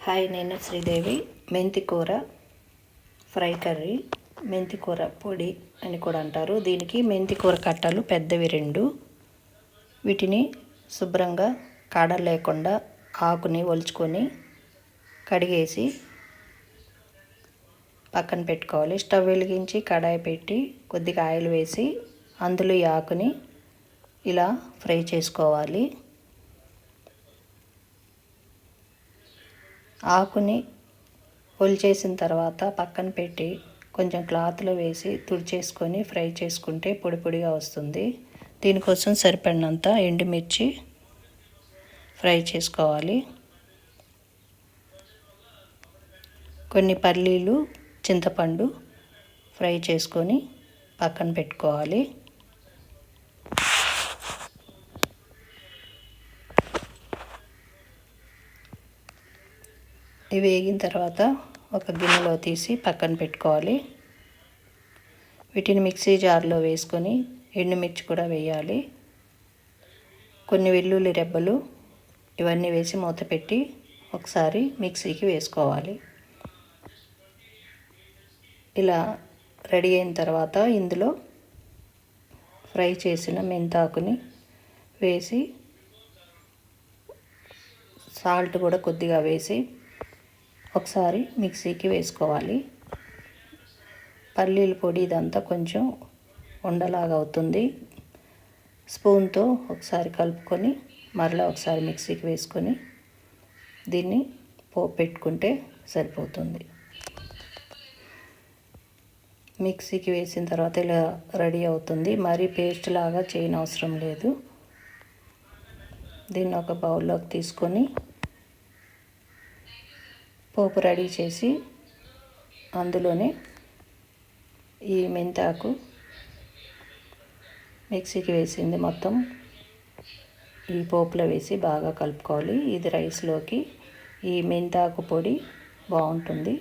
Hi, నేను శ్రీదేవి. మెంతి కూర ఫ్రై కర్రీ, మెంతి కూర పొడి అని కూడా అంటారు. దీనికి మెంతి కూర కట్టలు పెద్దవి 2, వీటిని శుభ్రంగా కాడలు లేకుండా ఆకుని ఒలుచుకొని కడిగేసి పక్కన పెట్టుకోవాలి. స్టవ్ వెలిగించి కడాయి పెట్టి కొద్దిగా ఆయిల్ వేసి అందులో ఈ ఆకుని ఇలా ఫ్రై చేసుకోవాలి. ఆకుని ఒలిచేసిన తర్వాత పక్కన పెట్టి కొంచెం క్లాత్లో వేసి తుడిచేసుకొని ఫ్రై చేసుకుంటే పొడి పొడిగా వస్తుంది. దీనికోసం సరిపడినంత ఎండుమిర్చి ఫ్రై చేసుకోవాలి. కొన్ని పల్లీలు, చింతపండు ఫ్రై చేసుకొని పక్కన పెట్టుకోవాలి. ఇవి వేగిన తర్వాత ఒక గిన్నెలో తీసి పక్కన పెట్టుకోవాలి. వీటిని మిక్సీ జార్లో వేసుకొని ఎండుమిర్చి కూడా వేయాలి. కొన్ని వెల్లుల్లి రెబ్బలు ఇవన్నీ వేసి మూత పెట్టి ఒకసారి మిక్సీకి వేసుకోవాలి. ఇలా రెడీ అయిన తర్వాత ఇందులో ఫ్రై చేసిన మెంతాకుని వేసి సాల్ట్ కూడా కొద్దిగా వేసి ఒకసారి మిక్సీకి వేసుకోవాలి. పల్లీల పొడి ఇదంతా కొంచెం ఉండలాగా అవుతుంది. స్పూన్తో ఒకసారి కలుపుకొని మరలా ఒకసారి మిక్సీకి వేసుకొని దీన్ని పోపు పెట్టుకుంటే సరిపోతుంది. మిక్సీకి వేసిన తర్వాత ఇలా రెడీ అవుతుంది. మరీ పేస్ట్ లాగా చేయనవసరం లేదు. దీన్ని ఒక బౌల్లోకి తీసుకొని పోపు రెడీ చేసి అందులోనే ఈ మెంతాకు మిక్సీకి వేసింది మొత్తం ఈ పోపులో వేసి బాగా కలుపుకోవాలి. ఇది రైస్లోకి ఈ మెంతాకు పొడి బాగుంటుంది.